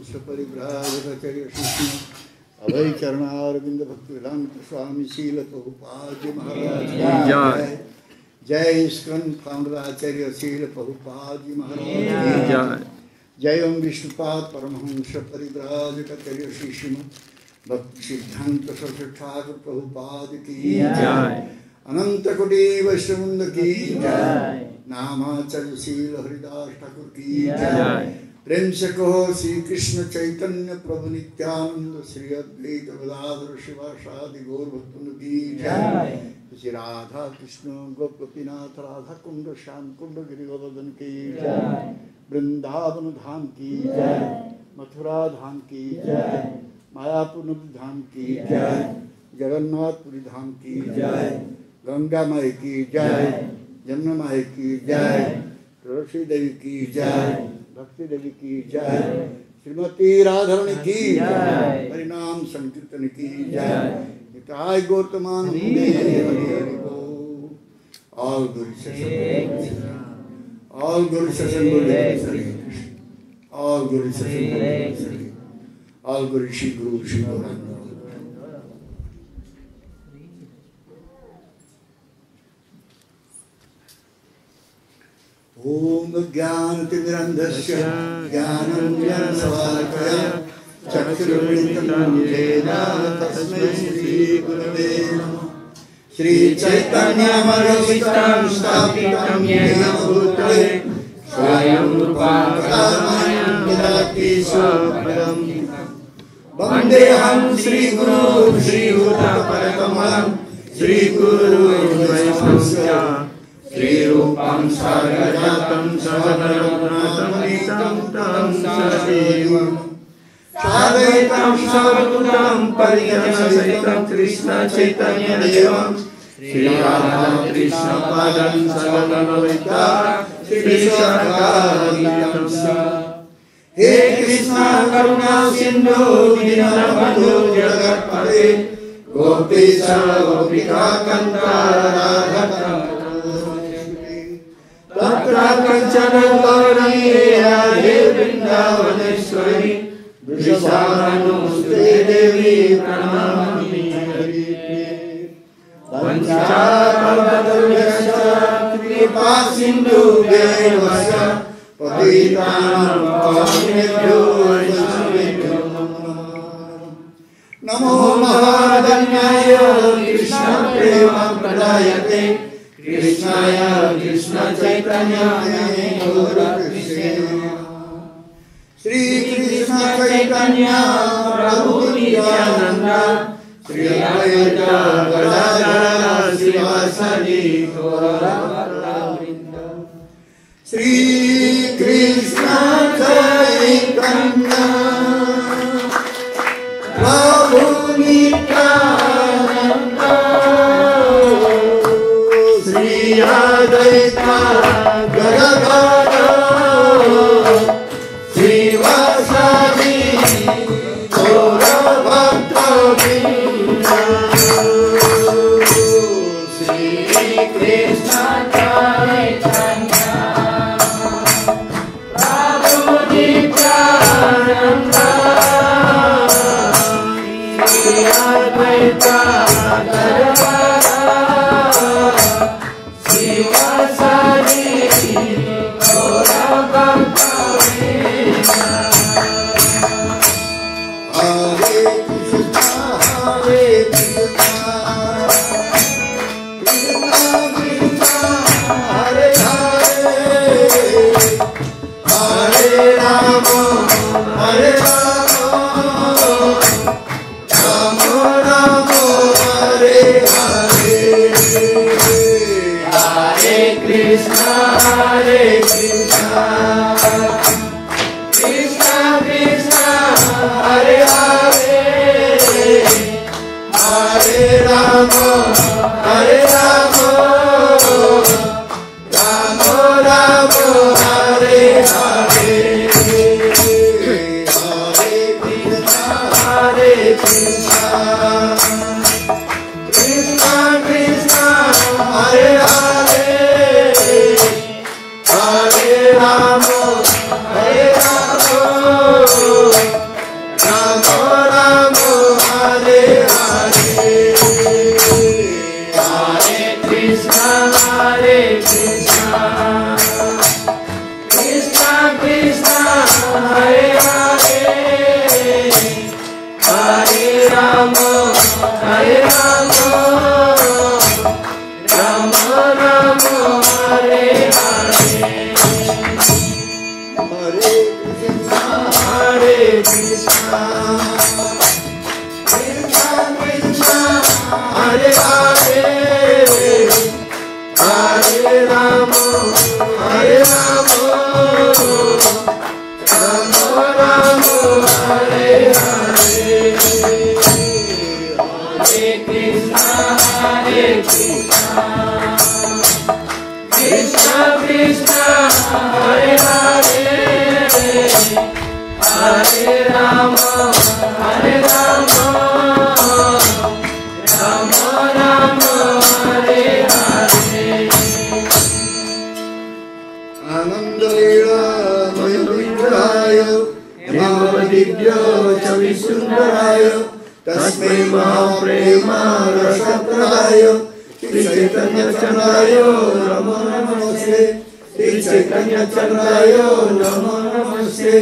परमहंस परिव्राजकाचार्य श्री अभय चरणारविंद भक्ति वेदांत स्वामी शील प्रभुपाद महाराज की जय। जय इस्कन फाउंडर आचार्य शील प्रभुपाद महाराज की जय। जय ओम विष्णुपाद परमहंस परिव्राजकाचार्य श्री श्रीमद् भक्ति सिद्धांत सरस्वती ठाकुर प्रभुपाद की जय। अनंत कोटि वैष्णववृंद की जय। नामाचार्य शील हरिदास ठाकुर की जय। प्रेम से कहो श्री कृष्ण चैतन्य प्रभु नित्यानंद श्री अद्वैत गदाधर शिवासादि गौर भक्तवृंद की जय। श्री राधा कृष्ण गोपीनाथ राधा कुंड श्याम कुंड गिरि गोवर्धन की जय। वृंदावन धाम की जय। मथुरा धाम की जय। मायापुर धाम की जय। जगन्नाथपुरी धाम की जय। गंगा माई की जय। जमुना माई की जय। तुलसी देवी की जय। भक्ति देवी की जय। श्रीमती राधारणी की जय। हरिनाम संकीर्तन की जय। निताय गौतमान ऑल गुरु ऑल गुरु ऑल गुरु ऑल गुरु श्री गुरु श्री गौरांग। ओम ज्ञानतिमिरन्धस्य ज्ञानञ्जनशलाकया चक्षुरुन्मिलितं येन तस्मै श्रीगुरवे नमः। श्रीचैतन्यमनोभीष्टं स्थापितं येन भूतले स्वयं रूपा कदामयं ददाति स्वपदं। वन्देऽहं श्रीगुरो श्रीयुतपरकमलं श्रीगुरो वैष्णवस्य श्रीरूपं सागरजातं सहगणरघुनाथमनितं तं सजीवं साद्वैतं सावधूतं परिजनसहितं कृष्ण चैतन्यदेवं श्रीराधाकृष्णपादं सहगणललिता श्रीविशाखान्वितं हे कृष्ण करुणा सिन्धु दीनबन्धु जगत्पते गोपेश गोपिका कान्त राधा तत्र कंचन गौरी राधे वृंदावनेश्वरी वृषभानुसुते देवी प्रणमामि हरिप्रिये। वंशाकल्पतरुभ्यश्च कृपा सिन्धुभ्यैव पतितानां पावनेभ्यो वैष्णवेभ्यो नमो महाधन्याय कृष्ण प्रेम प्रदायते कृष्णाय कृष्ण चैतन्याय गौरकृष्णे श्री कृष्ण चैतन्य प्रभु नित्यानंद श्री अद्वैत गदाधर श्रीवासादि गौरभक्तवृंद। श्री कृष्ण चैतन्य प्रभु नित्यानंद अद्वैत गदाधर श्रीवासादि गौरभक्तवृंद। श्री कृष्ण चैतन्य प्रभु नित्यानंद श्री अद्वैत गदाधर श्रीवासादि गौरभक्तवृंद। हरे कृष्ण कृष्ण कृष्ण हरे हरे हरे राम राम राम हरे हरे। हरे कृष्ण Krishna Hare Hare, Hare Rama, Hare Rama, Rama Rama, Hare Hare, Hare Krishna, Hare Krishna, Krishna Krishna, Hare Hare, Hare Rama, Hare Rama, Rama Rama, Hare Hare. Ananda Lila Maya Vigrahaya Navadivya Chavisundharaya Tasmai Mahaprema Rasapradaya Sri Chaitanya Chandraya Namo Namaste Sri Chaitanya Chandraya Namo Namaste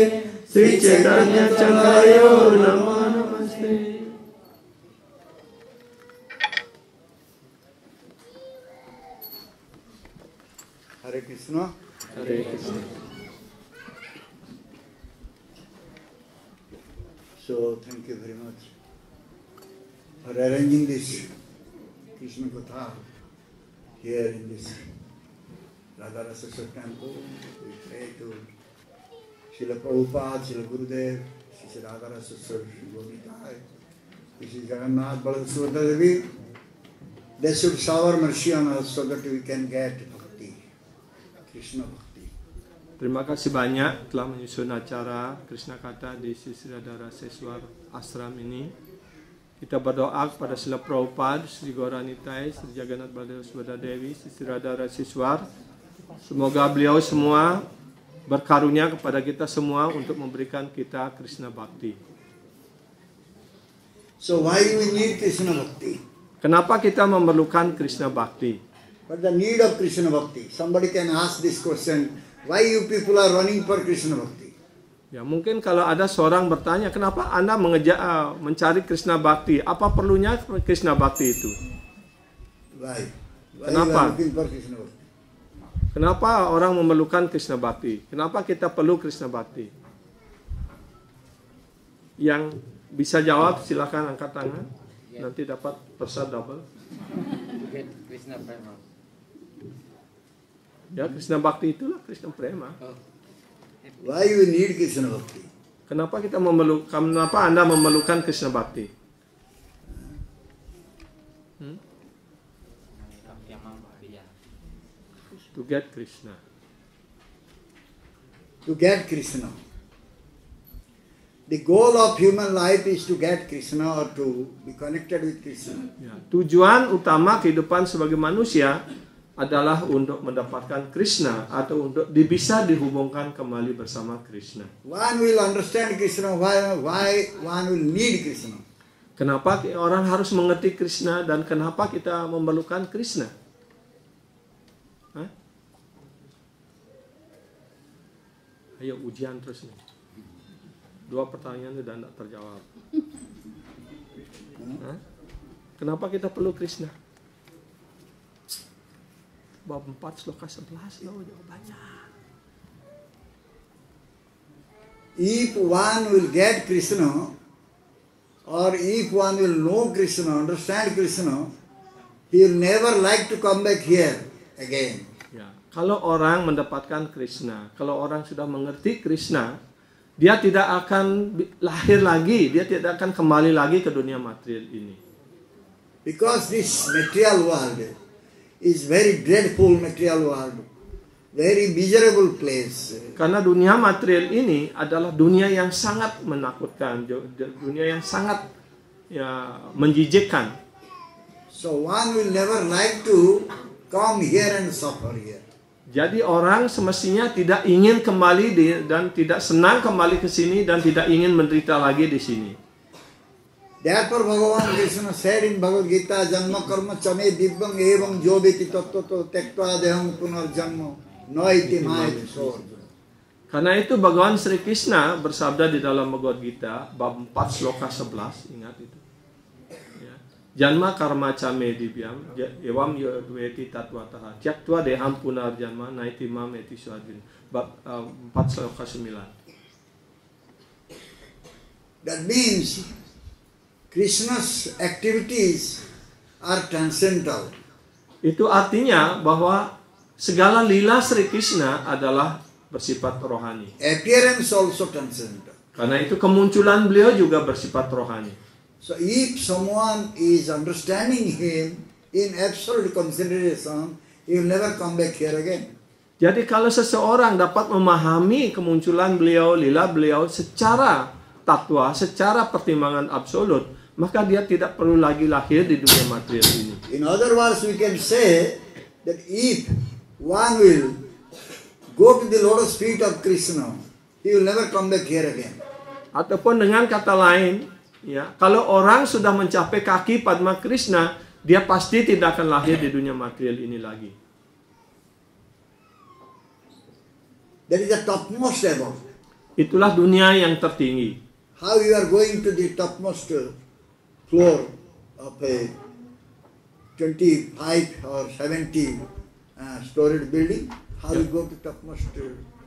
Sri Chaitanya Chandraya Namo Namaste. Hare Krishna. Hare Krishna. So thank you very much for arranging this Krishna Katha here in this Radharasa temple. We pray to Srila Prabhupada, Srila Gurudev, Sri Radharasa Sri Govitai, Sri Jagannath Baladeswara Devi. They should shower mercy on us so that we can get bhakti, Krishna bhakti. Terima kasih banyak telah menyusun acara Krishna Katha di Sri Radharaseswar Ashram ini. Kita berdoa kepada Srila Prabhupada, Sri Gauranitai, Sri Jagannath Baladeswara Devi, Sri Radharaseswar. Semoga beliau semua berkarunia kepada kita semua untuk memberikan kita Krishna Bhakti. So why we need Krishna bhakti? Kenapa kita memerlukan Krishna Bhakti? But the need of Krishna bhakti. Somebody can ask this question. Why you people are running for Krishna bhakti? Ya, mungkin kalau ada seorang bertanya, kenapa Anda mencari Krishna Bhakti? Apa perlunya Krishna Bhakti itu? Why? Why Kenapa? you are looking for Krishna bhakti? Kenapa orang memerlukan Krishna Bhakti? Kenapa kita perlu Krishna Bhakti? Yang bisa jawab silakan angkat tangan. Nanti dapat persa double. Krishna Prema. Ya, Krishna Bhakti itulah Krishna Prema. Why you need Krishna bhakti? Kenapa Anda memerlukan Krishna Bhakti? To get Krishna. To get Krishna. The goal of human life is to get Krishna or to be connected with Krishna. Ya, tujuan utama kehidupan sebagai manusia adalah untuk mendapatkan Krishna atau untuk bisa dihubungkan kembali bersama Krishna. One will understand Krishna, why one will need Krishna. Kenapa orang harus mengerti Krishna dan kenapa kita memerlukan Krishna? Hah? Ayo ujian terus nih. 2 pertanyaan sudah tidak terjawab. Hah? Kenapa kita perlu Krishna? Bab 4 sloka 11 loh jawabannya. If one will get Krishna, or if one will know Krishna, understand Krishna, he will never like to come back here again. Ya, kalau orang mendapatkan Krishna, kalau orang sudah mengerti Krishna, dia tidak akan lahir lagi, dia tidak akan kembali lagi ke dunia material ini. Because this material world is very dreadful material world, very miserable place. Karena dunia material ini adalah dunia yang sangat menakutkan, dunia yang sangat menjijikkan. So one will never like to come here and suffer here. Jadi orang semestinya tidak ingin kembali dan tidak senang kembali ke sini dan tidak ingin menderita lagi di sini. Therefore Bhagavan Krishna said in Bhagavad Gita, Janma karma chame divyam evam joveti tattvato tektva deham punarjanma noiti maiti sorja. Karena itu Bhagavan Sri Krishna bersabda di dalam Bhagavad Gita bab 4 sloka 11, ingat itu. Ya. Janma karma chame divyam evam joveti tattvatah tektva deham punarjanma noiti maiti sorja. Bab 4 sloka 9. That means Krishna's activities are transcendental. Itu artinya bahwa segala lila Sri Krishna adalah bersifat rohani. Appearance also transcendental. Karena itu kemunculan beliau juga bersifat rohani. So if someone is understanding him in absolute consideration, he will never come back here again. Jadi kalau seseorang dapat memahami kemunculan beliau, lila beliau secara tatwa, secara pertimbangan absolut, maka dia tidak perlu lagi lahir di dunia material ini. In other words, we can say that if one will go to the lotus feet of Krishna, he will never come back here again. Ataupun dengan kata lain, ya, kalau orang sudah mencapai kaki Padma Krishna, dia pasti tidak akan lahir di dunia material ini lagi. That is the topmost above. Itulah dunia yang tertinggi. How you are going to the topmost floor of a 25 or 70 storied building? How you go to topmost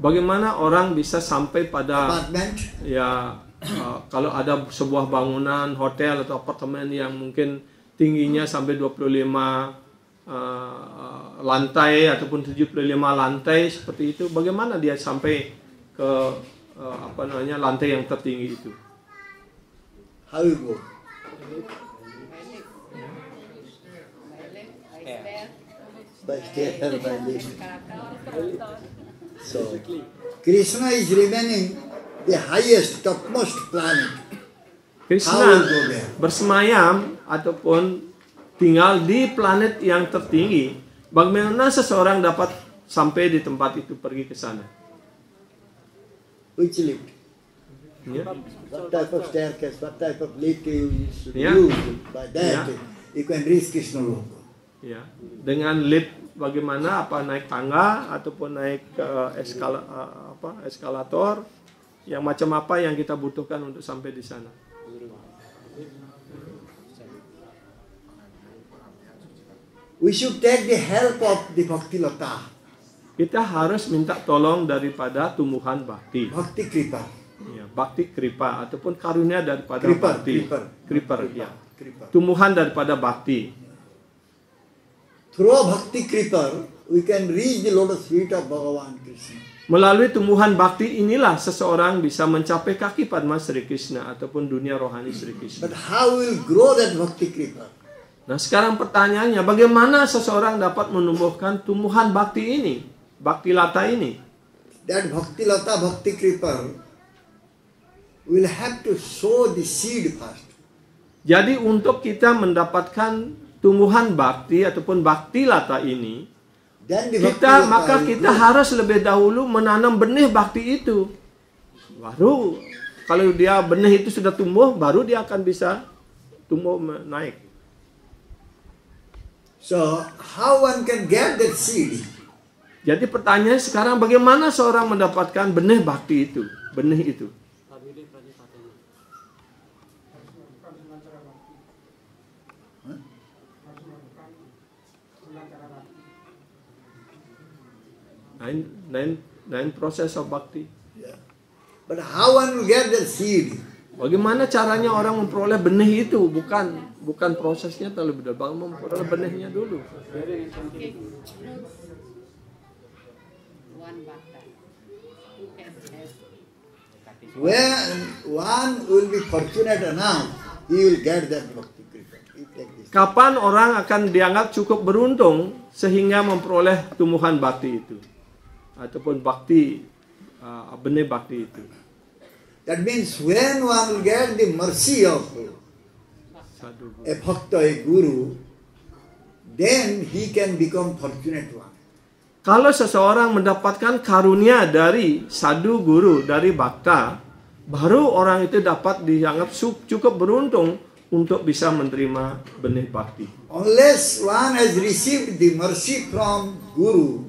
Bagaimana orang bisa sampai pada apartment? ya kalau ada sebuah bangunan hotel atau apartemen yang mungkin tingginya sampai 25 lantai ataupun 75 lantai seperti itu, bagaimana dia sampai ke lantai yang tertinggi itu? How you go? By stair, by lift. So, Krishna is remaining the highest, topmost planet. Krishna bersemayam ataupun tinggal di planet yang tertinggi. Bagaimana seseorang dapat sampai di tempat itu, pergi ke sana? Which lift? Ya. What type of staircase, what type of lift you should Yeah. use? By that, Yeah. you can reach Krishna Loka. Ya, dengan lift bagaimana, apa naik tangga ataupun naik eskalator, yang macam apa yang kita butuhkan untuk sampai di sana. We should take the help of the Bhakti Lata, Kita harus minta tolong daripada tumbuhan bakti. Bhakti Kripa. Ya, bakti kripa ataupun karunia daripada Kripa, bakti. kripa. Ya. Kripa. Tumbuhan daripada bakti. Through Bhakti Kripa, we can reach the lotus feet of Bhagavan Krishna. Melalui tumbuhan bakti inilah seseorang bisa mencapai kaki Padma Sri Krishna ataupun dunia rohani Sri Krishna. But how will grow that Bhakti Kripa? Nah, sekarang pertanyaannya, bagaimana seseorang dapat menumbuhkan tumbuhan bakti ini, bakti lata ini? That Bhakti Lata, Bhakti Kripa will have to sow the seed first. Jadi untuk kita mendapatkan tumbuhan bakti ataupun bakti lata ini, Then the Bhakti kita Lata will grow. harus lebih dahulu menanam benih bakti itu. Baru kalau dia benih itu sudah tumbuh, baru dia akan bisa tumbuh naik. So how one can get that seed? Jadi pertanyaan sekarang, bagaimana seorang mendapatkan benih bakti itu, benih itu? Nine process of bhakti. Yeah. But how one will get that seed? Bagaimana caranya orang memperoleh benih itu? Bukan prosesnya terlebih dahulu, memperoleh benihnya dulu. When one will be fortunate enough, he will get that Bhakti Kripa. Kapan orang akan dianggap cukup beruntung sehingga memperoleh tumbuhan bakti itu? Ataupun bakti, benih bakti itu. That means when one will get the mercy of a bhakta, a guru, then he can become fortunate one. Kalau seseorang mendapatkan karunia dari sadhu guru, dari bhakta, baru orang itu dapat dianggap cukup beruntung untuk bisa menerima benih bakti. Unless one has received the mercy from guru,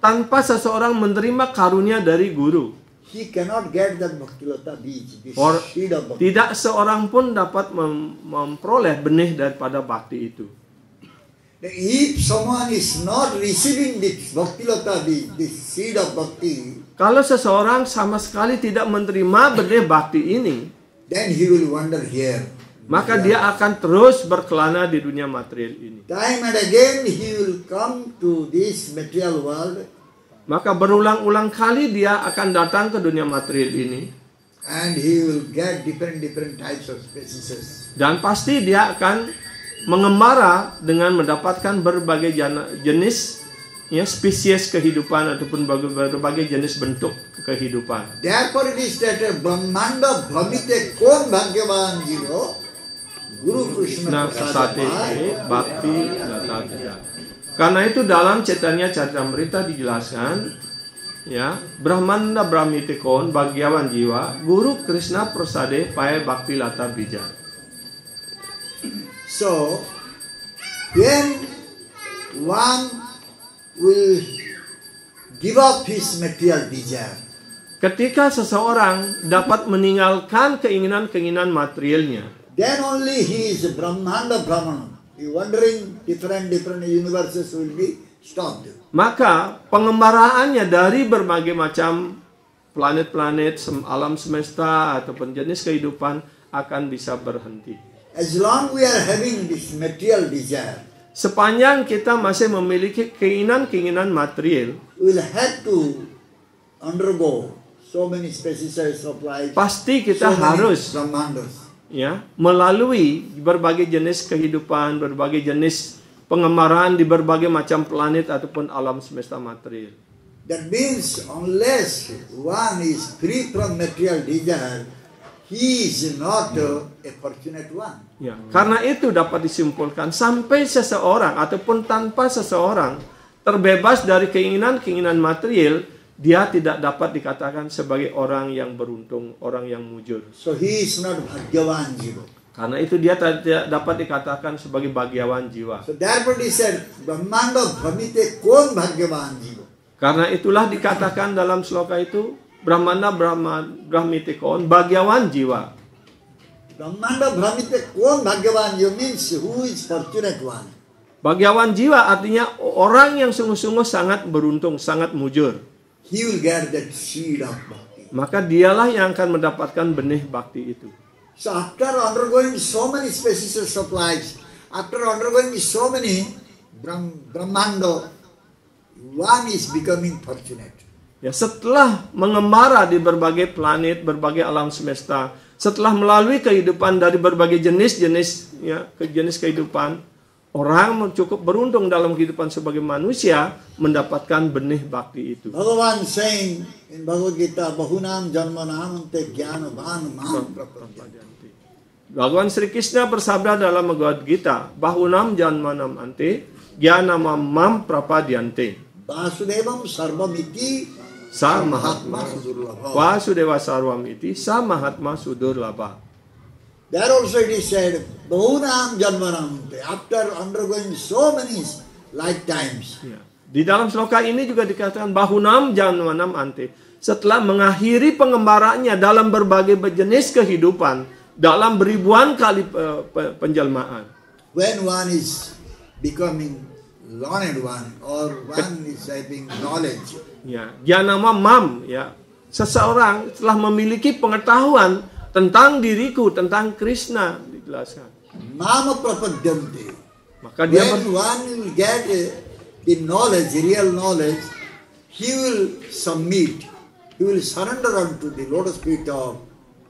Tanpa seseorang menerima karunia dari guru, he cannot get that Bhakti Lata beej, the or seed of Bhakti. tidak seorang pun dapat memperoleh benih daripada bakti itu. If someone is not receiving the Bhakti Lata beej, the seed of Bhakti, Kalau seseorang sama sekali tidak menerima benih bakti ini, then he will wander here. maka dia akan terus berkelana di dunia material ini. Time and again he will come to this material world. Maka berulang-ulang kali dia akan datang ke dunia material ini. And he will get different types of species. Dan pasti dia akan mengembara dengan mendapatkan berbagai jenis ya spesies kehidupan ataupun berbagai jenis bentuk kehidupan. Therefore it is stated Brahmanda Bhamite Kon Bhagyavan Jivo Guru Krishna Prasade Bhakti Lata Vijaya. Karena itu dalam Chaitanya Charitamrita dijelaskan ya, Brahmanda Brahmite Kon Bhagyavan Jiva Guru Krishna Prasade Pae Bhakti Lata Vijaya. So when one will give up his material desire, ketika seseorang dapat meninggalkan keinginan-keinginan materialnya, then only he is Brahmanda Brahmana. He wandering different universes will be stopped. maka pengembaraannya dari berbagai macam planet-planet, alam semesta ataupun jenis kehidupan akan bisa berhenti. As long we are having this material desire, Sepanjang kita masih memiliki keinginan-keinginan material, we will have to undergo so many species of life, pasti kita so many harus Brahmandas. ya melalui berbagai jenis kehidupan, berbagai jenis pengembaraan di berbagai macam planet ataupun alam semesta material. That means unless one is free from material desire, he is not a fortunate one. Ya, karena itu dapat disimpulkan sampai seseorang ataupun tanpa seseorang terbebas dari keinginan-keinginan material, dia tidak dapat dikatakan sebagai orang yang beruntung, orang yang mujur. So he is not Bhagyavan Jiva. Karena itu dia tidak dapat dikatakan sebagai Bhagyavan Jiwa. So therefore he said, Brahmanda Bhamite Kon Bhagyavan Jiva. Karena itulah dikatakan dalam sloka itu, Brahmana Brahmite Kon Bhagyavan Jiwa. Brahmanda Bhamite Kon Bhagyavan Jiva means who is fortunate one. Bhagyavan Jiwa artinya orang yang sungguh-sungguh sangat beruntung, sangat mujur. He will get that seed of bhakti. Maka dialah yang akan mendapatkan benih bakti itu. So after undergoing so many species of life, after undergoing so many Brahmanda, one is becoming fortunate. Ya, setelah mengembara di berbagai planet, berbagai alam semesta, setelah melalui kehidupan dari berbagai jenis-jenis ya, jenis kehidupan, orang cukup beruntung dalam kehidupan sebagai manusia mendapatkan benih bakti itu. Bhagavan saying in Bhagavad Gita, Bahunam Janmanamante Jnanavan Mam Prapadyante. Bhagavan Sri Krishna bersabda dalam Bhagavad Gita, Bahunam Janmanam Ante Jnanamam Mam Prapadyante. Vasudevam Sarvamiti Sa Mahatma Sudurlabha. Vasudeva Sarvamiti Sa Mahatma Sudurlabha. There also it is said, Bahunam Janmanamante. After undergoing so many lifetimes, Ya. Di dalam sloka ini juga dikatakan Bahunam Janmanam Ante. Setelah mengakhiri pengembaraannya dalam berbagai jenis kehidupan, dalam beribuan kali penjelmaan. when one is becoming learned one or one is having knowledge, Ya, Janama Mam ya. Seseorang telah memiliki pengetahuan tentang diriku, tentang Krishna dijelaskan. Mama Prapadyante. Maka dia When one will get the knowledge, real knowledge, he will submit, he will surrender unto the lotus feet of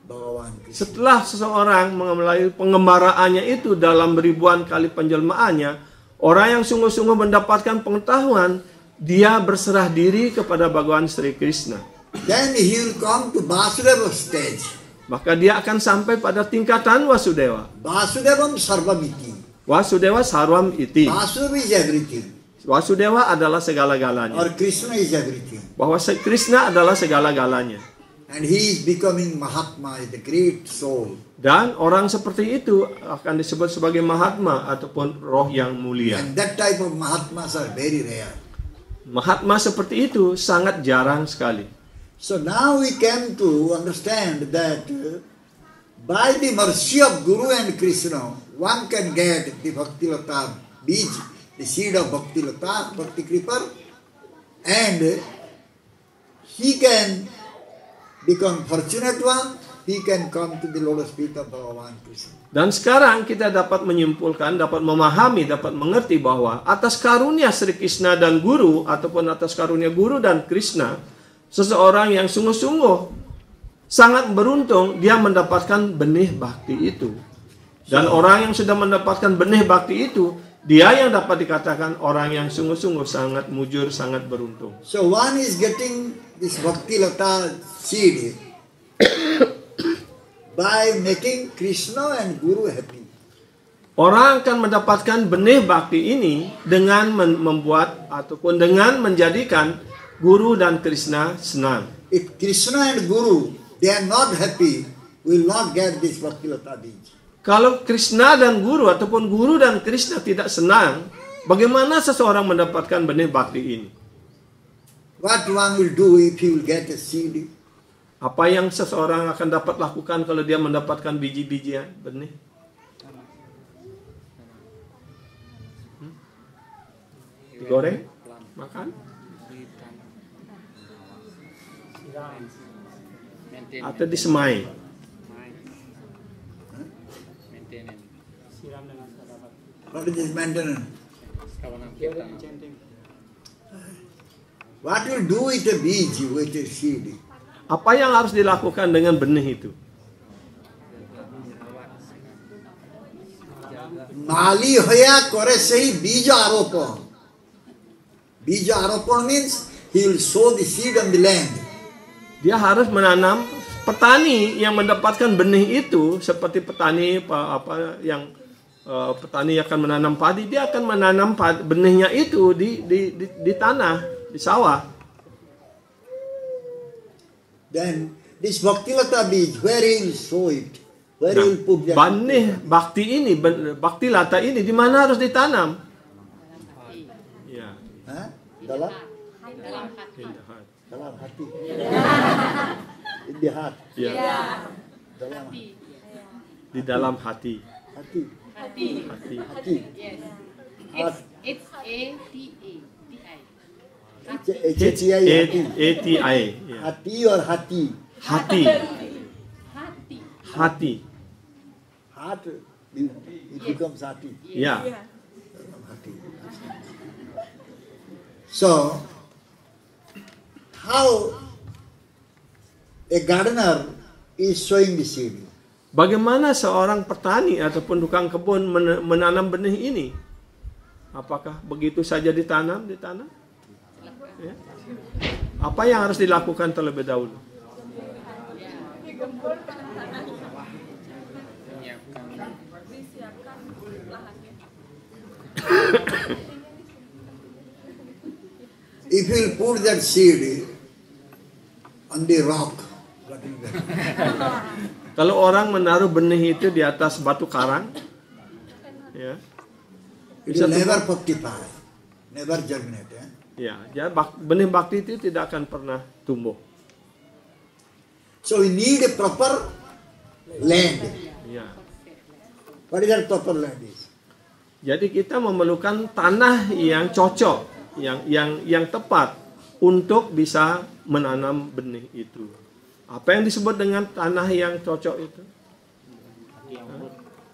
Bhagavan Krishna. setelah seseorang melalui pengembaraannya itu dalam ribuan kali penjelmaannya, orang yang sungguh-sungguh mendapatkan pengetahuan, dia berserah diri kepada Bhagavan Sri Krishna. Then he will come to Vasudeva stage. Maka dia akan sampai pada tingkatan Wasudewa. Vasudevam Sarvamiti. Wasudewa Sarvam Iti. Vasudeva is everything. Wasudewa adalah segala-galanya. Or Krishna is everything. Bahwa Krishna adalah segala-galanya. And he is becoming Mahatma, the great soul. Dan orang seperti itu akan disebut sebagai Mahatma ataupun roh yang mulia. And that type of Mahatmas are very rare. Mahatma seperti itu sangat jarang sekali. So now we came to understand that by the mercy of Guru and Krishna, one can get the Bhakti Lata Bij, the seed of Bhakti Lata, Bhakti Kripa, and he can become fortunate one, he can come to the lotus feet of Bhagavan Krishna. Dan sekarang kita dapat menyimpulkan, dapat memahami, dapat mengerti bahwa atas karunia Sri Krishna dan Guru, ataupun atas karunia Guru dan Krishna, seseorang yang sungguh-sungguh sangat beruntung dia mendapatkan benih bakti itu. Dan orang yang sudah mendapatkan benih bakti itu, dia yang dapat dikatakan orang yang sungguh-sungguh sangat mujur, sangat beruntung. So one is getting this Bhakti Lata seed by making Krishna and Guru happy. Orang akan mendapatkan benih bakti ini dengan membuat ataupun dengan menjadikan Guru dan Krishna senang. If Krishna and Guru, they are not happy, will not get this Bhakti Lata beej. Kalau Krishna dan Guru ataupun Guru dan Krishna tidak senang, bagaimana seseorang mendapatkan benih bakti ini? What one will do if he will get a seed? Apa yang seseorang akan dapat lakukan kalau dia mendapatkan biji-bijian benih? Digoreng? Makan? Atau disemai? What is this maintenance? What will do with a beej, with a seed? Apa yang harus dilakukan dengan benih itu? Mali hoya kore sehi bija aropon. Bija aropon means he will sow the seed on the land. Dia harus menanam. Petani yang mendapatkan benih itu seperti petani petani akan menanam padi, dia akan menanam benihnya itu di tanah, di sawah. Then this Bhakti Lata beej, where he will sow it? Where he will put that? Benih Bhakti Lata ini di mana harus ditanam? Ya. Huh? Dalam hati. In the heart. Ya. Dalam Di dalam hati. hati. Hati. Yes. Heart. It's A-T-A-T-I. A-T-I. Ya. Hati or hati? Hati. Hati. Hati. Heart it becomes hati. Ya. Hati. So, how a gardener is sowing the seed? Bagaimana seorang petani ataupun tukang kebun menanam benih ini? Apakah begitu saja ditanam di tanah? Ya. Apa yang harus dilakukan terlebih dahulu? If you will put that seed on the rock, what will happen? Kalau orang menaruh benih itu di atas batu karang, ya, It will never fructify, never germinate. ya, benih bakti itu tidak akan pernah tumbuh. So we need a proper land. Ya. What is that proper land is? Jadi kita memerlukan tanah yang cocok, yang tepat untuk bisa menanam benih itu. Apa yang disebut dengan tanah yang cocok itu?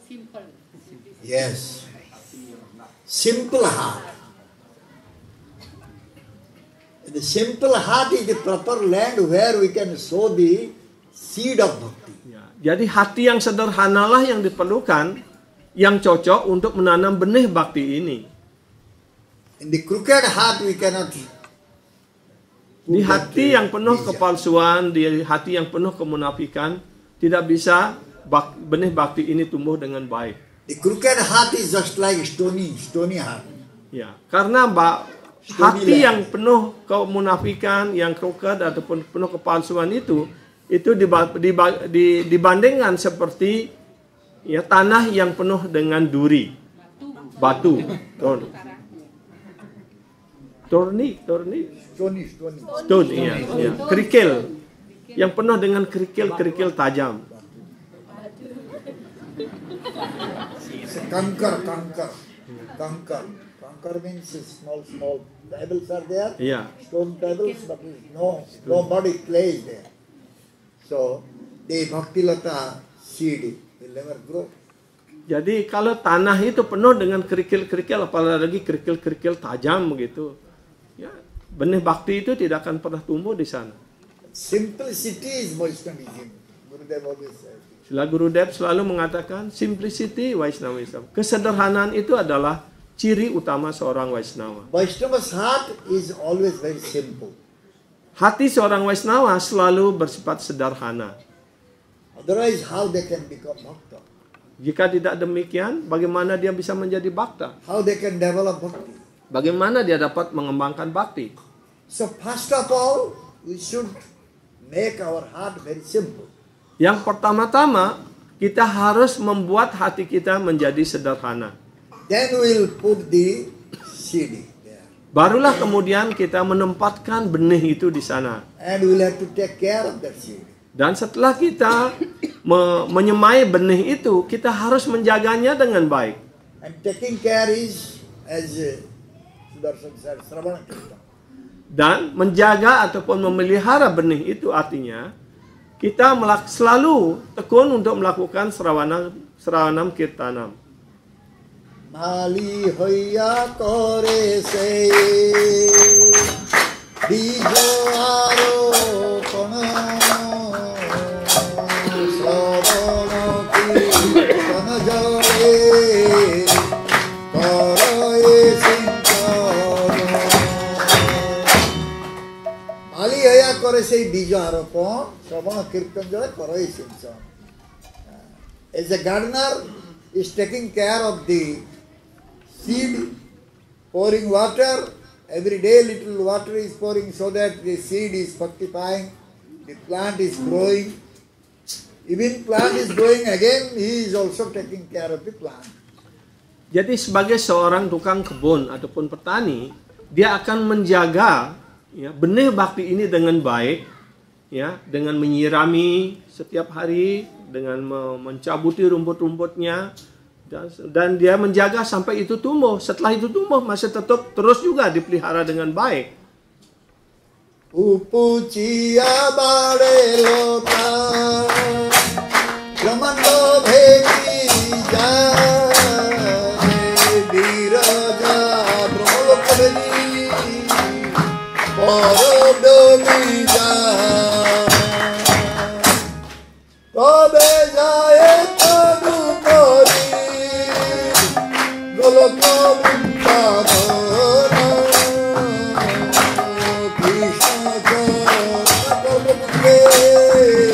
Simple. Yes. Simple heart. The simple heart is the proper land where we can sow the seed of bhakti. Ya, jadi hati yang sederhanalah yang diperlukan, yang cocok untuk menanam benih bakti ini. In the crooked heart we cannot. Di hati yang penuh kepalsuan, di hati yang penuh kemunafikan, tidak bisa benih bakti ini tumbuh dengan baik. The crooked heart is just like stony heart. Ya, karena hati yang penuh kemunafikan, yang crooked ataupun penuh kepalsuan itu dibandingkan seperti ya tanah yang penuh dengan duri, batu, stone, iya, kerikil, yang penuh dengan kerikil tajam. Kanker means small pebbles are there. Iya. Stone pebbles, but no body clay is there. So the Bhakti Lata seed will never grow. Jadi kalau tanah itu penuh dengan kerikil-kerikil, apalagi kerikil-kerikil tajam begitu, ya benih bakti itu tidak akan pernah tumbuh di sana. Simplicity is Vaishnavism. Gurudev always said. Sila Gurudev selalu mengatakan simplicity Vaishnavism. Kesederhanaan itu adalah ciri utama seorang Vaishnava. Vaishnava's heart is always very simple. Hati seorang Vaishnava selalu bersifat sederhana. Otherwise, how they can become bhakta? Jika tidak demikian, bagaimana dia bisa menjadi bhakta? How they can develop bhakti? Bagaimana dia dapat mengembangkan bakti? So first of all, we should make our heart very simple. Yang pertama-tama, kita harus membuat hati kita menjadi sederhana. Then we'll put the seed there. Barulah kemudian kita menempatkan benih itu di sana. And we'll have to take care of that seed. Dan setelah kita menyemai benih itu, kita harus menjaganya dengan baik. And taking care is, as Sudarshan said, Sravana Kirtan. Dan menjaga ataupun memelihara benih itu artinya kita selalu tekun untuk melakukan Sravanam Kirtanam. Mali hoya kore se bijo aropana Sravana Kirtana jare karaye sincana. Mali hoya kore se bijo aropana Sravana Kirtan jare karaye sincana. As a gardener is taking care of the seed, pouring water, every day little water is pouring so that the seed is fructifying, the plant is growing. Even plant is growing again, he is also taking care of the plant. Jadi sebagai seorang tukang kebun ataupun petani, dia akan menjaga ya, benih bakti ini dengan baik, ya, dengan menyirami setiap hari, dengan mencabuti rumput-rumputnya, dan dia menjaga sampai itu tumbuh. Setelah itu tumbuh masih tetap terus juga dipelihara dengan baik. Upucia bare lota Ramando bhegi jai Viraja bromolokabeli Parodoni jai Tobe jaye tanu kori Goloko Vrindavana Krishna Jagannatha Hare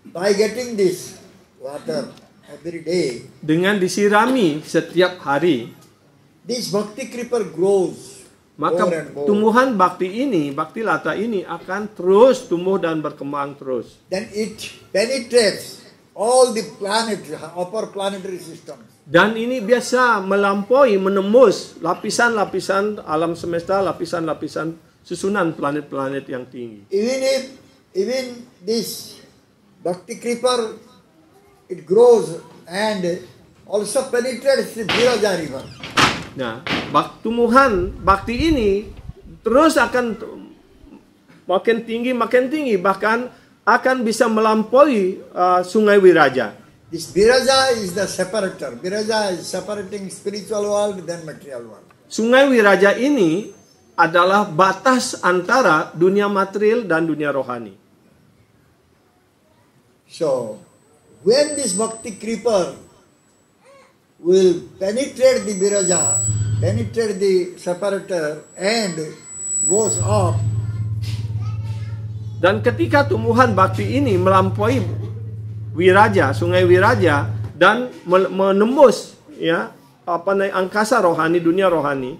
By getting this water every day, Dengan disirami setiap hari, this bhakti creeper grows maka more and more. tumbuhan bakti ini, bakti lata ini akan terus tumbuh dan berkembang terus. Then it penetrates all the upper planetary systems. Dan ini biasa melampaui, menembus lapisan-lapisan alam semesta, lapisan-lapisan susunan planet-planet yang tinggi. Even this bhakti creeper, it grows and also penetrates the Viraja river. Nah, tumbuhan bakti ini terus akan makin tinggi, bahkan akan bisa melampaui sungai Wiraja. This Viraja is the separator. Viraja is separating spiritual world than material world. Sungai Wiraja ini adalah batas antara dunia material dan dunia rohani. So, when this bhakti creeper will penetrate the Viraja, penetrate the separator and goes up, dan ketika tumbuhan bakti ini melampaui Wiraja, sungai Wiraja, dan menembus ya angkasa rohani, dunia rohani,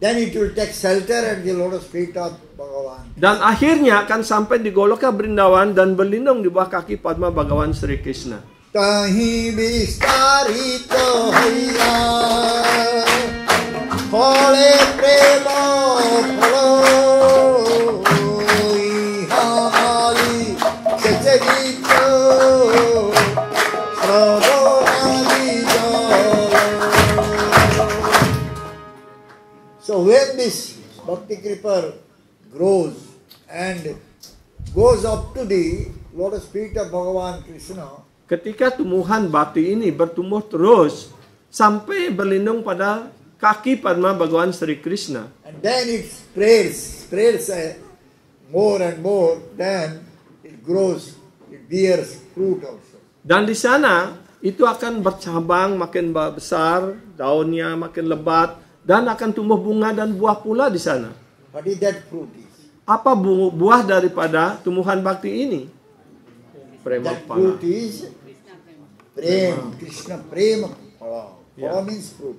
then it will take shelter at the lotus feet of Bhagavan. dan akhirnya akan sampai di Goloka Brindavan dan berlindung di bawah kaki Padma Bhagawan Sri Krishna. Tahi vistarito hoya phole prema pholo ihamali sechagito So creeper grows and goes up to the lotus feet of Bhagavan Krishna, Ketika tumbuhan bakti ini bertumbuh terus sampai berlindung pada kaki Padma Bhagawan Sri Krishna. and then it spreads more and more, then it grows, it bears fruit also. Dan di sana itu akan bercabang makin besar, daunnya makin lebat dan akan tumbuh bunga dan buah pula di sana. What is that fruit is? Apa buah daripada tumbuhan bakti ini? Prema That pala. fruit is Prem, Krishna Prema Phala. Phala means fruit.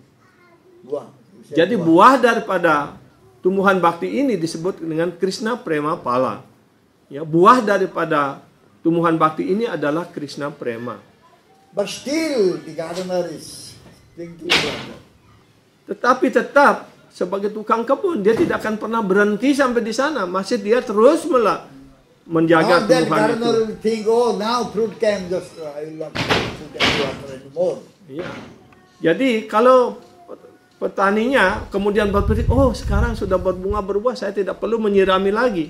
Buah. You said Jadi buah daripada tumbuhan bakti ini disebut dengan Krishna Prema Phala. Ya, buah daripada tumbuhan bakti ini adalah Krishna Prema. But still the gardener is thinking about that. Tetapi tetap sebagai tukang kebun dia tidak akan pernah berhenti sampai di sana, masih dia terus menjaga Not that tumbuhan gardener itu. will think, oh now fruit came, just I will not put any water anymore. Iya. Jadi kalau petaninya kemudian berpikir, oh sekarang sudah berbunga berbuah, saya tidak perlu menyirami lagi.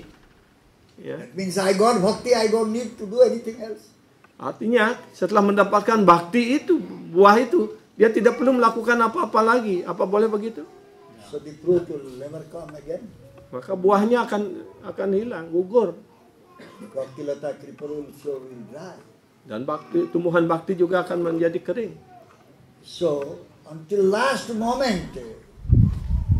Ya. That means I got bhakti, I don't need to do anything else. Artinya setelah mendapatkan bakti itu, buah itu, dia tidak perlu melakukan apa-apa lagi. Apa boleh begitu? So the fruit will never come again. Maka buahnya akan hilang, gugur. Bhakti lata kripa also will dry. Dan tumbuhan bakti juga akan menjadi kering. So until last moment,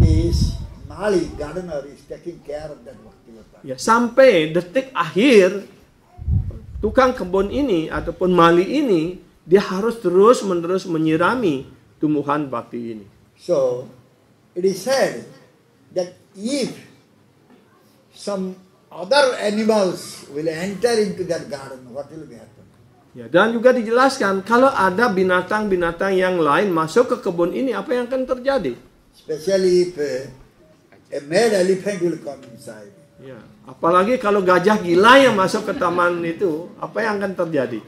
this Mali gardener is taking care of that bhakti lata. Ya, sampai detik akhir tukang kebun ini ataupun mali ini dia harus terus-menerus menyirami tumbuhan bakti ini. So it is said that if some other animals will enter into that garden, what will be happen? Ya, dan juga dijelaskan kalau ada binatang-binatang yang lain masuk ke kebun ini, apa yang akan terjadi? Especially if a mad elephant will come inside. Ya, apalagi kalau gajah gila yang masuk ke taman itu, apa yang akan terjadi?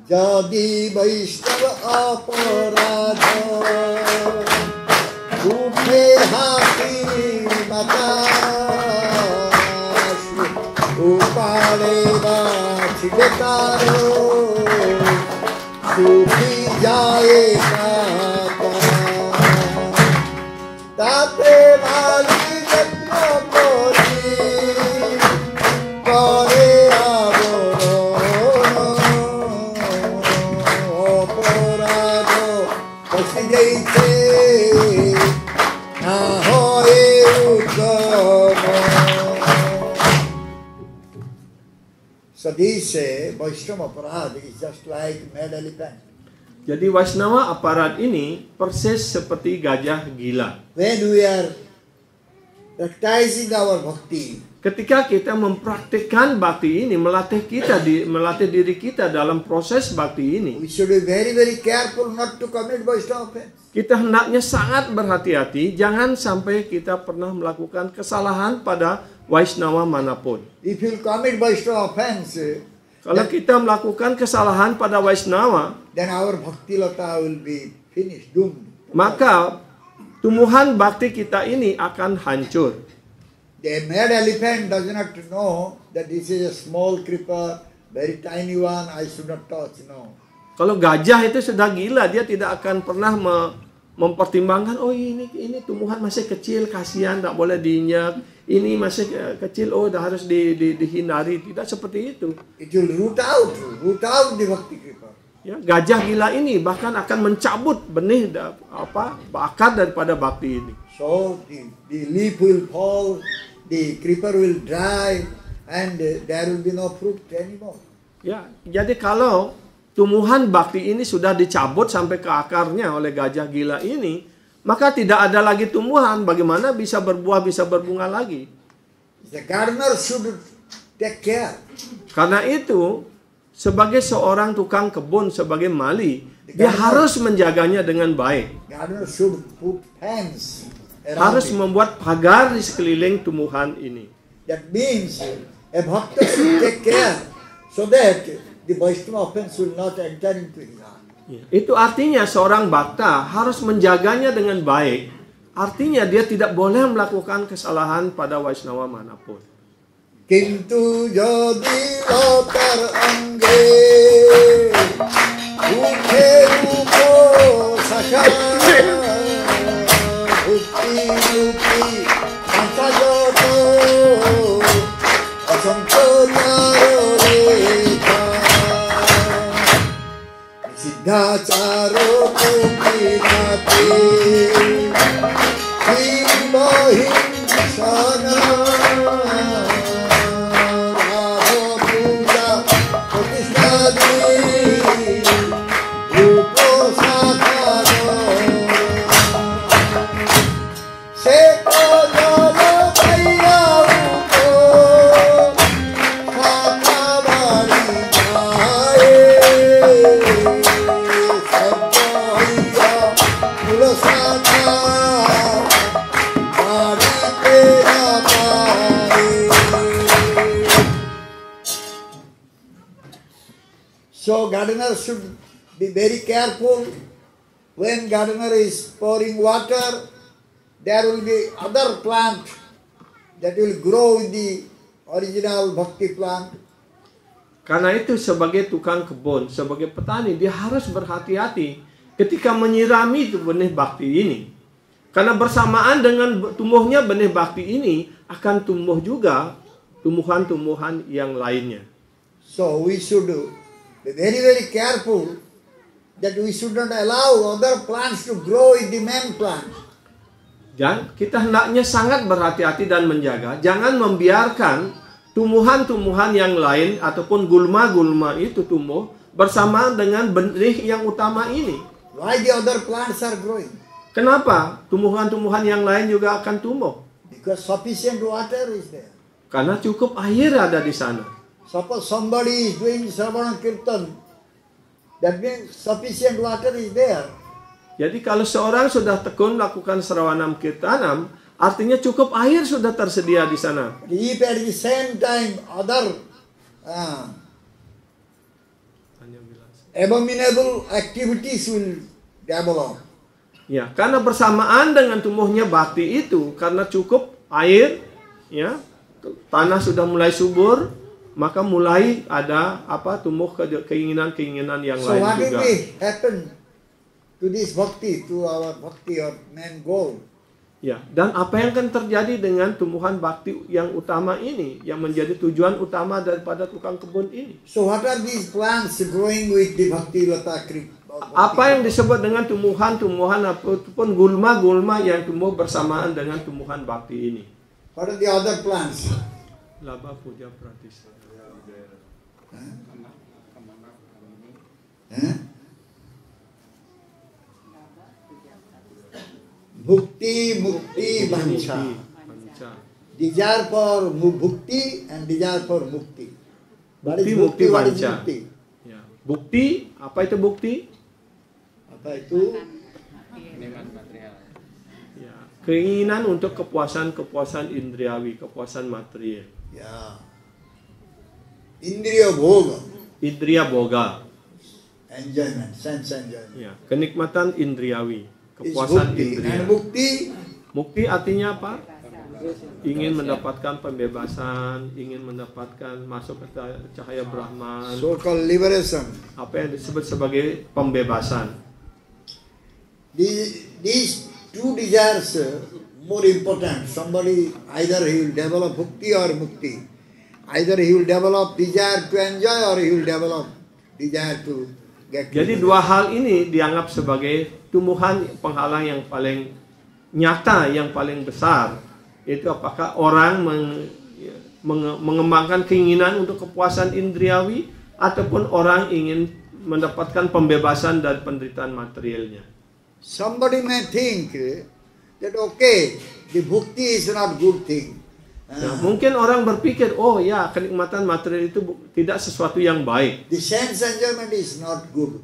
Jadi Vaishnava aparadha rupe hati mata upale vachitaro sukhi jaye kata tate mali jatna pori kore avoro aparadho pasijaite na hoye uttama. So this Vaishnava aparad is just like mad elephant. Jadi Vaishnava aparat ini persis seperti gajah gila. When we are practicing our bhakti, Ketika kita mempraktikkan bakti ini, melatih diri kita dalam proses bakti ini, we should be very, very careful not to commit Vaishnava offense. kita hendaknya sangat berhati-hati, jangan sampai kita pernah melakukan kesalahan pada Vaishnava manapun. If you commit Vaishnava offense, Kalau kita melakukan kesalahan pada Vaishnava, then our bhakti lata will be finished, doomed. maka tumbuhan bakti kita ini akan hancur. The mad elephant does not know that this is a small creeper, very tiny one, I should not touch, no. Kalau gajah itu sudah gila, dia tidak akan pernah mempertimbangkan, oh ini tumbuhan masih kecil, kasihan, tak boleh diinjak. Ini masih kecil, oh dah harus dihindari. Tidak seperti itu. It will root out the bhakti creeper. Ya, gajah gila ini bahkan akan mencabut benih akar daripada bakti ini. So the leaf will fall, the creeper will dry, and there will be no fruit anymore. Ya, jadi kalau tumbuhan bakti ini sudah dicabut sampai ke akarnya oleh gajah gila ini, maka tidak ada lagi tumbuhan. Bagaimana bisa berbuah, bisa berbunga lagi? The gardener should take care. Karena itu, sebagai seorang tukang kebun, sebagai mali, dia harus menjaganya dengan baik. Gardener should put fence around Harus it. membuat pagar di sekeliling tumbuhan ini. That means a bhakta should take care so that the Vaishnava offense will not enter into his heart. Itu artinya seorang bhakta harus menjaganya dengan baik Artinya dia tidak boleh melakukan kesalahan pada Vaishnava manapun. Kintu jodi lotar angge uke uko saka bukti bukti masa joto asangko taro reka siddha charo kupinati himbahin sana So gardener should be very careful. When gardener is pouring water, there will be other plant that will grow with the original bhakti plant. Karena itu sebagai tukang kebun, sebagai petani, dia harus berhati-hati ketika menyirami benih bakti ini. Karena bersamaan dengan tumbuhnya benih bakti ini, akan tumbuh juga tumbuhan-tumbuhan yang lainnya. So we should be very, very careful that we should not allow other plants to grow in the main plant. Dan kita hendaknya sangat berhati-hati dan menjaga, jangan membiarkan tumbuhan-tumbuhan yang lain ataupun gulma-gulma itu tumbuh bersamaan dengan benih yang utama ini. Why the other plants are growing? Kenapa tumbuhan-tumbuhan yang lain juga akan tumbuh? Because sufficient water is there. Karena cukup air ada di sana. Suppose somebody is doing Shravana Kirtan, that means sufficient water is there. Jadi kalau seorang sudah tekun melakukan Sravanam Kirtanam, artinya cukup air sudah tersedia di sana. If at the same time other abominable activities will develop. Ya, karena bersamaan dengan tumbuhnya bakti itu, karena cukup air, ya, tanah sudah mulai subur, maka mulai ada tumbuh keinginan-keinginan yang So lain what juga. will happen to this bhakti, to our bhakti or main goal? Ya, dan apa yang akan terjadi dengan tumbuhan bakti yang utama ini, yang menjadi tujuan utama daripada tukang kebun ini? So what are these plants growing with the bhakti lata kripa? Apa yang disebut dengan tumbuhan-tumbuhan ataupun gulma-gulma yang tumbuh bersamaan dengan tumbuhan bakti ini? What are the other plants? Laba puja pratisa. Bhukti, mukti, vancha. Desire for bhukti and desire for mukti. What is Bukti, bhukti? What is vancha. mukti? Ya. Bukti, apa itu bukti? Apa itu? Nikmat material. Ya. Keinginan untuk kepuasan indriawi, kepuasan material. Ya. Indriya bhoga. Indriya boga. Enjoyment, sense enjoyment. Ya. Kenikmatan indriawi, Is kepuasan bhukti. indria. And mukti, Mukti artinya apa? Ingin mendapatkan pembebasan, ingin mendapatkan masuk ke cahaya Brahman. so-called liberation. Apa yang disebut sebagai pembebasan. These two desires more important. Somebody either he will develop bhukti or mukti. Either he will develop desire to enjoy or he will develop desire to get. Jadi dua hal ini dianggap sebagai tumbuhan penghalang yang paling nyata, yang paling besar. Itu apakah orang mengembangkan keinginan untuk kepuasan indriawi ataupun orang ingin mendapatkan pembebasan dari penderitaan materialnya. Somebody may think that okay, the bhukti is not good thing. Nah, mungkin orang berpikir, oh ya, kenikmatan material itu tidak sesuatu yang baik. The sense enjoyment is not good.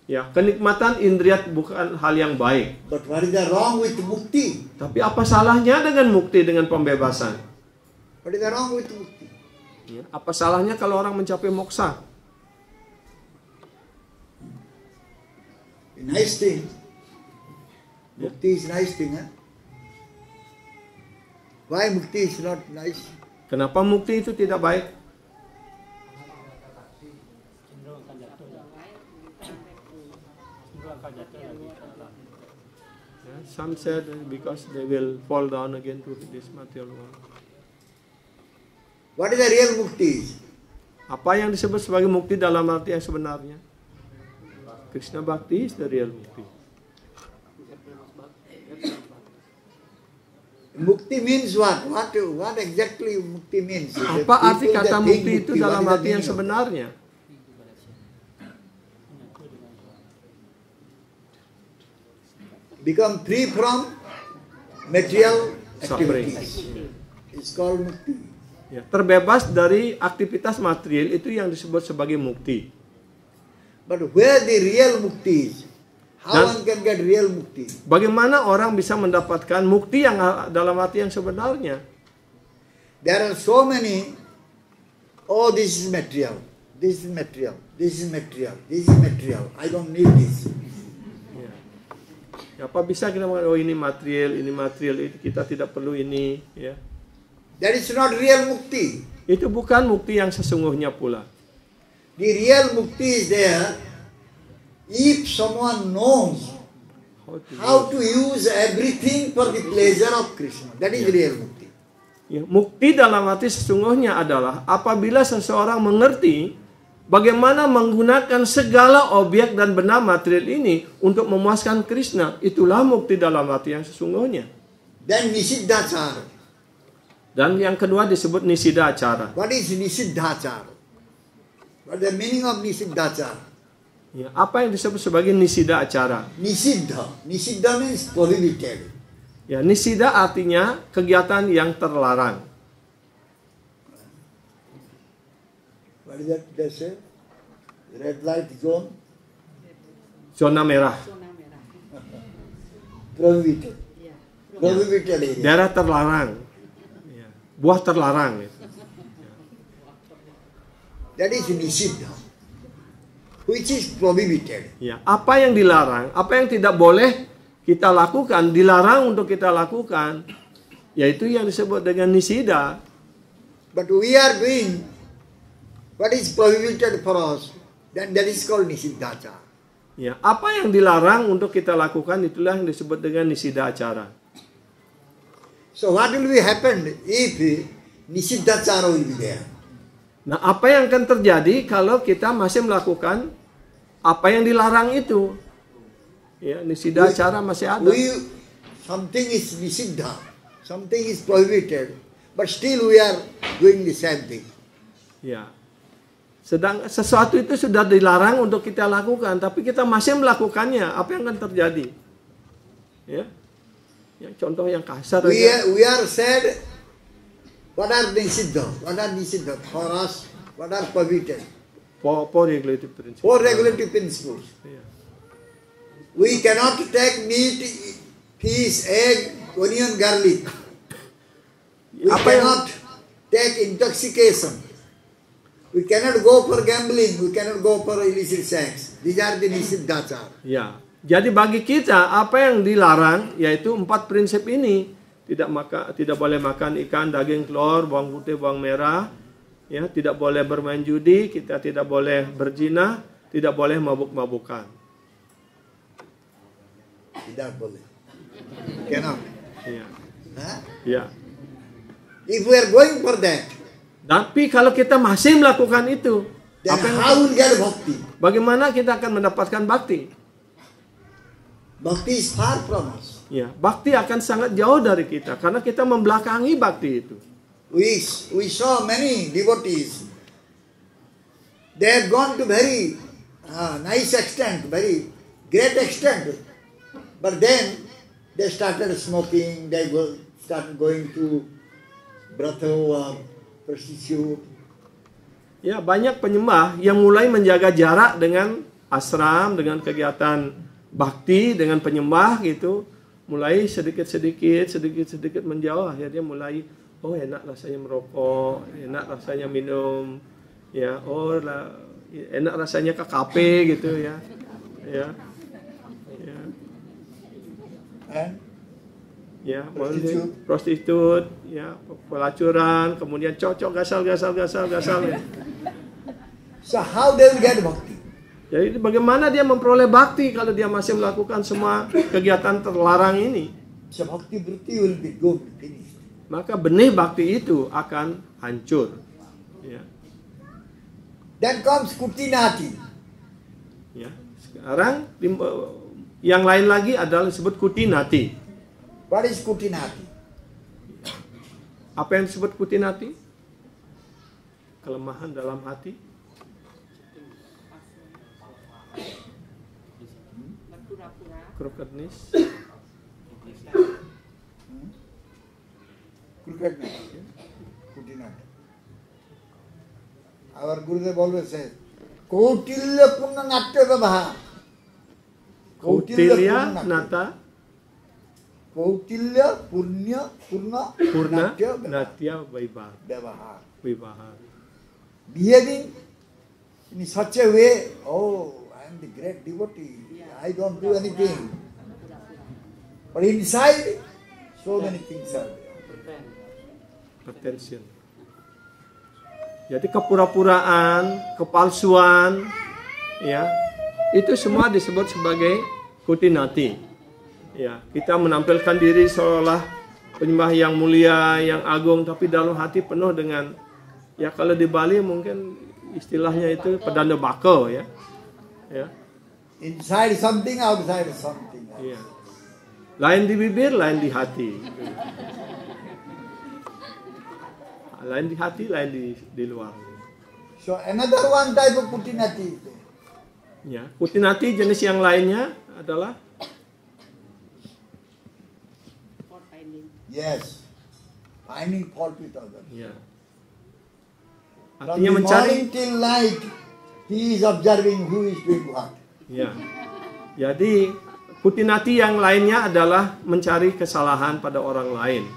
Ya, kenikmatan indriya bukan hal yang baik. But what is the wrong with mukti? Tapi apa salahnya dengan mukti, dengan pembebasan? What is the wrong with mukti? Ya, apa salahnya kalau orang mencapai moksa? A nice thing. Mukti is nice thing, huh? Why mukti is not nice? Kenapa mukti itu tidak baik? Some said because they will fall down again to this material world. What is the real mukti? Apa yang disebut sebagai mukti dalam arti yang sebenarnya? Krishna Bhakti is the real mukti. Mukti means what? What exactly mukti means? Apa arti kata mukti itu dalam arti yang sebenarnya? Become free from material Suffering. activities. It's called mukti. Ya, terbebas dari aktivitas material itu yang disebut sebagai mukti. But where the real mukti is? How one can get real mukti? Bagaimana orang bisa mendapatkan mukti yang dalam arti yang sebenarnya? There are so many. Oh, this is material. This is material. This is material. This is material. I don't need this. Ya, apa bisa kita mengatakan, oh ini material, itu kita tidak perlu ini, ya. That is not real mukti. Itu bukan mukti yang sesungguhnya pula. The real mukti is there if someone knows how to use everything for the pleasure of Krishna. That is real mukti. Ya, mukti dalam arti sesungguhnya adalah apabila seseorang mengerti bagaimana menggunakan segala objek dan benda material ini untuk memuaskan Krishna. Itulah mukti dalam arti yang sesungguhnya. Then Nisiddhachara. Dan yang kedua disebut Nisiddhachara. What is Nisiddhachara? What is the meaning of Nisiddhachara? Ya, apa yang disebut sebagai Nisiddhachara? Nisiddha. Nisiddha means prohibited. Ya, Nisiddha artinya kegiatan yang terlarang. What is that they say? Red light zone? Zona merah. Zona merah. Prohibited. Ya. Prohibited area. Daerah terlarang. Ya, buah terlarang. That is Nisiddha. Which is prohibited. Ya, apa yang dilarang, apa yang tidak boleh kita lakukan, dilarang untuk kita lakukan, yaitu yang disebut dengan Nisiddha. But we are doing what is prohibited for us, then that is called Nisiddhachara. Ya, apa yang dilarang untuk kita lakukan itulah yang disebut dengan Nisiddhachara. So what will be happen if Nisiddhachara will be there? Nah, apa yang akan terjadi kalau kita masih melakukan apa yang dilarang itu? Ya, Nisiddhachara masih ada. Something is Nisiddha, something is prohibited, but still we are doing the same thing. Ya. Sedang sesuatu itu sudah dilarang untuk kita lakukan, tapi kita masih melakukannya, apa yang akan terjadi? Ya. Ya, contoh yang kasar aja. We are said, what are Nisiddha? What are Nisiddha? For us, what are prohibited? Four regulative principles. Four regulative principles. Ya. We cannot take meat, fish, egg, onion, garlic. We cannot take intoxication. We cannot go for gambling. We cannot go for illicit sex. These are the Nisiddhachara. Ya. Jadi bagi kita apa yang dilarang yaitu 4 prinsip ini. Tidak boleh makan ikan, daging, telur, bawang putih, bawang merah. Ya, tidak boleh bermain judi, kita tidak boleh berzina, tidak boleh mabuk-mabukan. Tidak boleh. Cannot. Ya. Huh? Ya. If we are going for that, Tapi kalau kita masih melakukan itu, then apa yang how will get bhakti? bagaimana kita akan mendapatkan bakti? Bhakti is far from us. Ya, bakti akan sangat jauh dari kita karena kita membelakangi bakti itu. We saw many devotees. They have gone to very nice extent, very great extent. But then they started smoking. They started going to brothel or prostitute. Ya, banyak penyembah yang mulai menjaga jarak dengan ashram, dengan kegiatan bakti, dengan penyembah gitu. Mulai sedikit menjauh, akhirnya mulai, oh enak rasanya merokok, enak rasanya minum, ya, oh enak rasanya ke kafe gitu ya. Ya. Ya. And ya, Prostitute. ya, pelacuran, kemudian cocok gasal. Ya. So how they will get bhakti? Jadi bagaimana dia memperoleh bakti kalau dia masih melakukan semua kegiatan terlarang ini? So bhakti vritti will be go finished. Maka benih bakti itu akan hancur. Ya. Then comes kutinati. Ya. Sekarang yang lain lagi adalah disebut kutinati. What is kutinati? Apa yang disebut kutinati? Kelemahan dalam hati. Berpura-pura. Crookedness. Kutinati. Our Gurudev always says, Kautilya Purna Natya Vavaha. Kautilya Nata Kautilya Purna Natya Vavaha. Behaving in such a way, oh, I am the great devotee. I don't do anything. But inside, so many things are there. Pretension. Jadi kepura-puraan, kepalsuan, ya, itu semua disebut sebagai kutinati. Ya, kita menampilkan diri seolah penyembah yang mulia, yang agung, tapi dalam hati penuh dengan, ya kalau di Bali mungkin istilahnya itu pedanda bako, ya. Ya. Inside something, outside something. Ya. Lain di bibir, lain di hati. Lain di hati, lain di luar. So another one type of kutinati. Ya, kutinati jenis yang lainnya adalah For finding. Yes, finding fault with others. ya. From Artinya the mencari, morning till night, he is observing who is doing what. ya. Jadi kutinati yang lainnya adalah mencari kesalahan pada orang lain.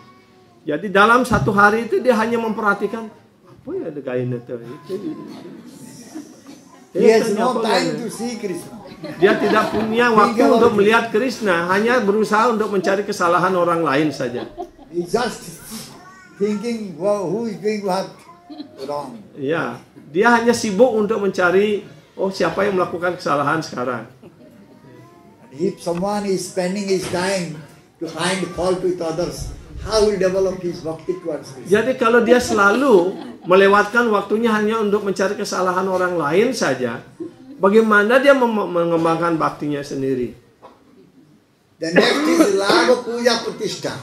Jadi dalam satu hari itu dia hanya memperhatikan apa ya ada kain itu. He has no time to see Krishna. Dia tidak punya waktu untuk melihat Krishna, hanya berusaha untuk mencari kesalahan orang lain saja. He just thinking, wow, who is doing what wrong. Ya, dia hanya sibuk untuk mencari siapa yang melakukan kesalahan sekarang. If someone is spending his time to find fault with others, how will develop his bhakti towards Krishna? Jadi kalau dia selalu melewatkan waktunya hanya untuk mencari kesalahan orang lain saja, bagaimana dia mengembangkan baktinya sendiri? The next is Lava Puja Pratishtha.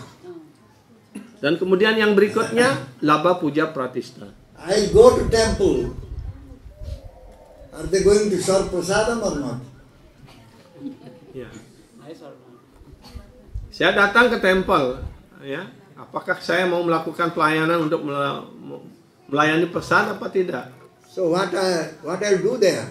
Dan kemudian yang berikutnya Laba Puja Pratishta. I'll go to temple. Are they going to serve prasadam or not? Ya. Saya datang ke temple, ya. Apakah saya mau melakukan pelayanan untuk melayani prasad apa tidak? So what I'll do there?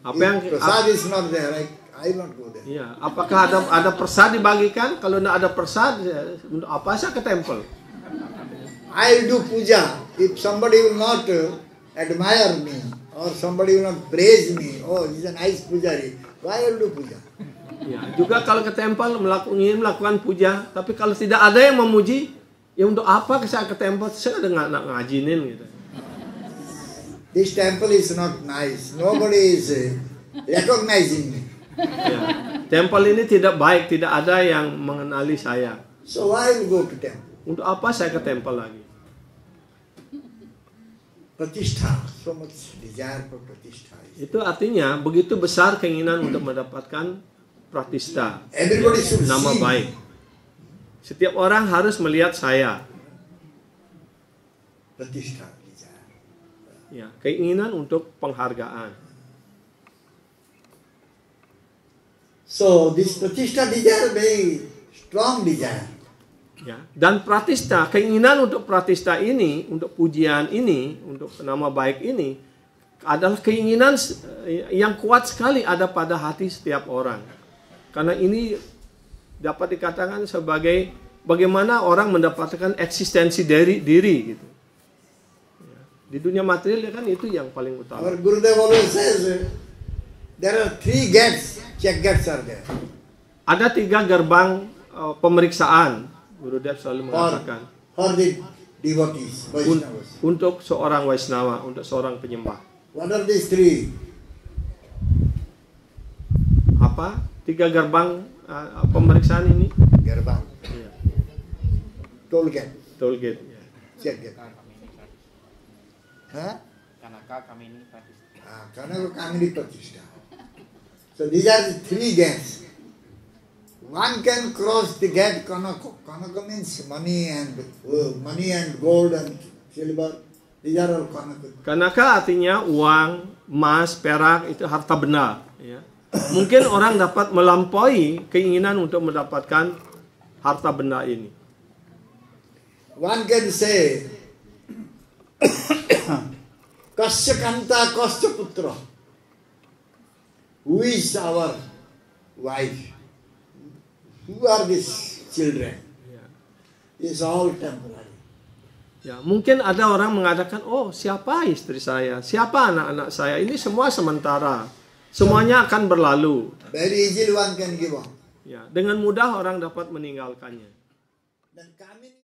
Apa yang If prasad is not there, I will not go there. ya, apakah ada prasad dibagikan? Kalau tidak ada prasad, untuk apa saya ke temple? I'll do puja. If somebody will not admire me or somebody will not praise me, oh, he's a nice pujari, why I'll do puja? Ya, juga kalau ke temple melakukan puja, tapi kalau tidak ada yang memuji, ya untuk apa saya ke temple? Saya udah nggak ngajinin gitu. This temple is not nice. Nobody is recognizing me. Ya, temple ini tidak baik, tidak ada yang mengenali saya. So why will go to temple? Untuk apa saya ke temple lagi? Pratishtha, so much desire for pratishtha. Itu artinya begitu besar keinginan untuk mendapatkan pratishta, Everybody should nama see me. baik. Setiap orang harus melihat saya. Pratishtha, desire. Ya, keinginan untuk penghargaan. So this pratishtha desire, very strong desire. Ya, dan pratishta, keinginan untuk pratishta ini, untuk pujian ini, untuk nama baik ini adalah keinginan yang kuat sekali ada pada hati setiap orang. Karena ini dapat dikatakan sebagai bagaimana orang mendapatkan eksistensi dari diri gitu. Ya, di dunia material kan itu yang paling utama. Our Gurudev always says there are 3 gates, check gates are there. Ada 3 gerbang pemeriksaan Gurudev selalu mengatakan for the devotees, Vaishnavas. untuk seorang Vaishnava, untuk seorang penyembah. What are these three? Apa? 3 gerbang pemeriksaan ini? Gerbang, Iya. toll gate, Toll gate. Ya. check gate. Huh? Kanaka kami ini Pratishta. Kanaka Kamini Pratishta. So these are the 3 gates. One can cross the gate Kanaka. Kanaka means money and gold and silver. These are all Kanaka. Kanaka artinya uang, emas, perak, itu harta benda. Ya. Mungkin orang dapat melampaui keinginan untuk mendapatkan harta benda ini. One can say, Kasya Kanta Kasya Putra. Who is our wife? Who are these children? Ya. It's all temporary. Ya, mungkin ada orang mengatakan, oh siapa istri saya, siapa anak-anak saya, ini semua sementara, semuanya akan berlalu. Very easily one can give up. Ya, dengan mudah orang dapat meninggalkannya. Then Kamini